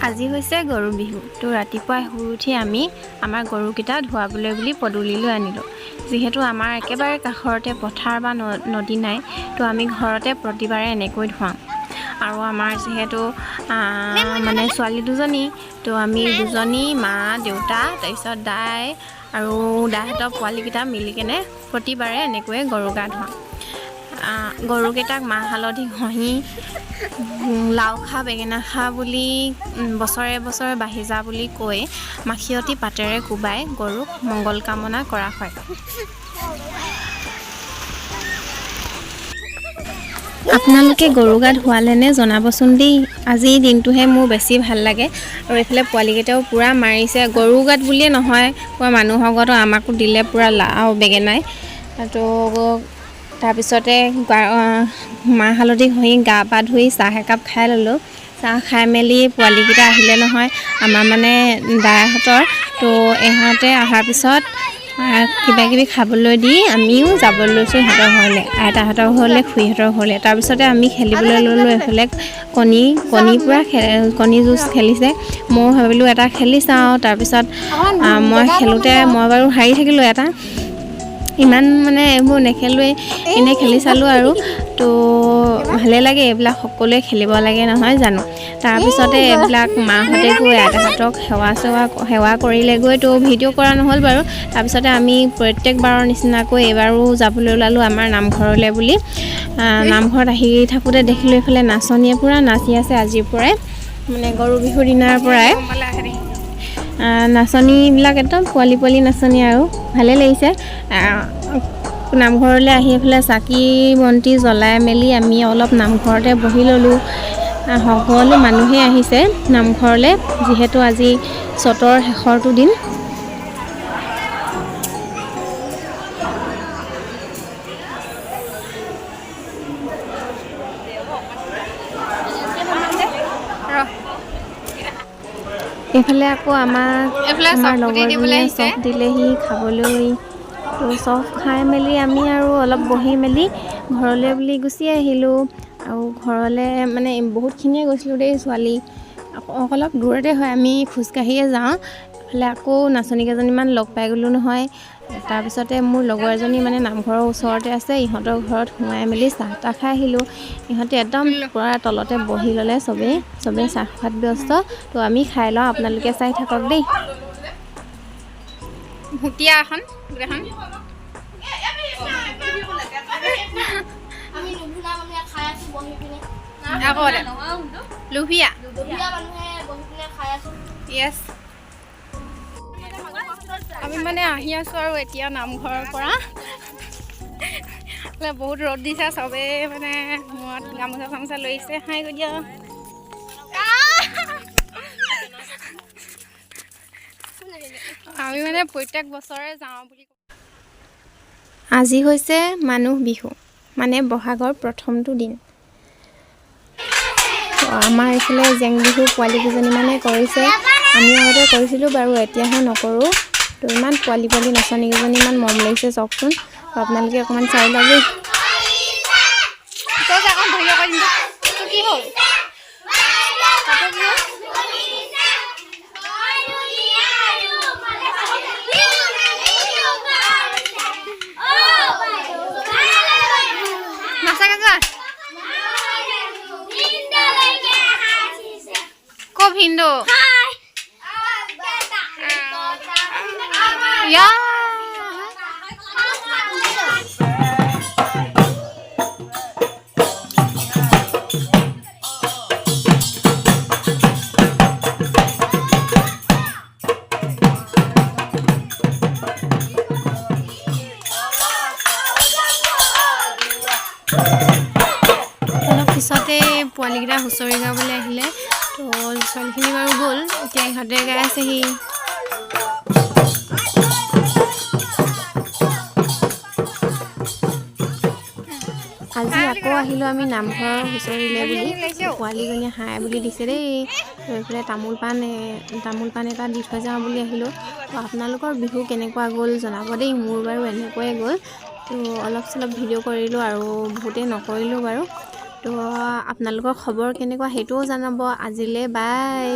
আজি হৈছে গৰু বিহু। তো ৰাতিপুৱা শুই উঠি আমি আমাৰ গৰুকেইটা ধুৱাবলৈ বুলি পদূলিলৈ আনিলোঁ। যিহেতু আমাৰ একেবাৰে কাষৰতে পথাৰ বা নদী নাই, তো আমি ঘৰতে প্ৰতিবাৰে এনেকৈ ধুৱাওঁ। আৰু আমাৰ যিহেতু মানে ছোৱালী দুজনী, তো আমি দুজনী, মা দেউতা, তাৰপিছত দাই আৰু দাহঁতৰ পোৱালীকেইটা মিলি কেনে প্ৰতিবাৰে এনেকৈয়ে গৰু গা ধুৱাওঁ। গৰুকেইটাক মাহ হালধি ঘঁহি লাও খা বেঙেনা খা বুলি বছৰে বছৰে বাঢ়ি যা বুলি কৈ মাখিয়তী পাতেৰে কোবাই গৰুক মংগল কামনা কৰা হয়। আপোনালোকে গৰু গা ধুৱালেনে জনাবচোন দেই। আজি দিনটোহে মোৰ বেছি ভাল লাগে। আৰু এইফালে পোৱালীকেইটাও পূৰা মাৰিছে, গৰু গাত বুলিয়ে নহয়, পূৰা মানুহৰ গাতো আমাকো দিলে পূৰা লাও বেঙেনাই। তো তাৰপিছতে মাহ হালধি ঘঁহি গা পা ধুই চাহ একাপ খাই ল'লোঁ। চাহ খাই মেলি পোৱালীকেইটা আহিলে নহয় আমাৰ মানে দাহঁতৰ। তো ইহঁতে অহাৰ পিছত কিবা কিবি খাবলৈ দি আমিও যাবলৈ লৈছোঁ সিহঁতৰ ঘৰলৈ, আইতাহঁতৰ ঘৰলৈ, খুৰীহঁতৰ ঘৰলৈ। তাৰপিছতে আমি খেলিবলৈ ল'লোঁ। এইফালে কণী পূৰা কণী যুঁজ খেলিছে। ময়ো ভাবিলোঁ এটা খেলি চাওঁ। তাৰপিছত মই খেলোঁতে মই বাৰু হাৰি থাকিলোঁ এটা। ইমান মানে এইবোৰ নেখেলোৱেই, এনেই খেলি চালোঁ আৰু। তো ভালেই লাগে এইবিলাক, সকলোৱে খেলিব লাগে নহয় জানো। তাৰপিছতে এইবিলাক মাহঁতে গৈ আইতাহঁতক সেৱা কৰিলেগৈ। তো ভিডিঅ' কৰা নহ'ল বাৰু। তাৰপিছতে আমি প্ৰত্যেকবাৰৰ নিচিনাকৈ এইবাৰো যাবলৈ ওলালোঁ আমাৰ নামঘৰলৈ বুলি। নামঘৰত আহি থাকোঁতে দেখিলোঁ এইফালে নাচনীয়ে পূৰা নাচি আছে আজিৰ পৰাই, মানে গৰু বিহুৰ দিনাৰ পৰাই নাচনীবিলাক একদম পোৱালি নাচনী আৰু ভালেই লাগিছে। নামঘৰলৈ আহি এইফালে চাকি বন্তি জ্বলাই মেলি আমি অলপ নামঘৰতে বহি ল'লোঁ। সকলো মানুহেই আহিছে নামঘৰলৈ, যিহেতু আজি চ'তৰ শেষৰটো দিন। এইফালে আকৌ আমাৰ লগৰজনীয়ে চফ দিলেহি খাবলৈ। তো চফ খাই মেলি আমি আৰু অলপ বহি মেলি ঘৰলৈ বুলি গুচি আহিলোঁ। আৰু ঘৰলৈ মানে বহুতখিনিয়ে গৈছিলোঁ দেই ছোৱালী, অলপ দূৰতে হয়, আমি খোজকাঢ়িয়ে যাওঁ। এইফালে আকৌ নাচনী কেইজনীমান লগ পাই গ'লোঁ নহয়। তাৰপিছতে মোৰ লগৰ এজনী মানে নামঘৰৰ ওচৰতে আছে, ইহঁতৰ ঘৰত সোমাই মেলি চাহ তাহ খাই আহিলোঁ। ইহঁতে একদম পূৰা তলতে বহি ল'লে, চবেই চাহ খোৱাত ব্যস্ত। তো আমি খাই লওঁ, আপোনালোকে চাই থাকক দেই। ভুটীয়া এখন গোটেইখন লুভিয়া য়েছ। আমি মানে আহি আছোঁ আৰু এতিয়া নামঘৰৰ পৰা। বহুত ৰ'দ দিছে, চবেই মানে মূৰত গামোচা চামোচা লৈছে। হাই গৈ দিয়া। আমি মানে প্ৰত্যেক বছৰে যাওঁ বুলি। আজি হৈছে মানুহ বিহু, মানে বহাগৰ প্ৰথমটো দিন। আমাৰ এইফালে জেং বিহু পোৱালি কেইজনীমানে কৰিছে, আমি আগতে কৰিছিলোঁ বাৰু, এতিয়াহে নকৰোঁ। তো ইমান পোৱালি নাচনী কেইজনী ইমান মৰম লাগিছে চাওকচোন। তো আপোনালোকে অকণমান চাই লওক দেই। কি হ'ল? ভিন্দো অলপ পিছতে পোৱালীকেইটা হুঁচৰি গাবলৈ আহিলে। তো ছোৱালীখিনি বাৰু গ'ল, এতিয়া ইহঁতে গাই আছেহি। আজি আকৌ আহিলোঁ আমি নামঘৰৰ হুঁচৰিলে বুলি। পোৱালীজনীয়ে হাই বুলি দিছে দেই। তো এইফালে তামোল পাণ এটা দি থৈ যাওঁ বুলি আহিলোঁ। তো আপোনালোকৰ বিহু কেনেকুৱা গ'ল জনাব দেই। মোৰ বাৰু এনেকৈয়ে গ'ল। তো অলপ চলপ ভিডিঅ' কৰিলোঁ আৰু বহুতেই নকৰিলোঁ বাৰু। তো আপোনালোকৰ খবৰ কেনেকুৱা সেইটোও জনাব। আজিলৈ বাই।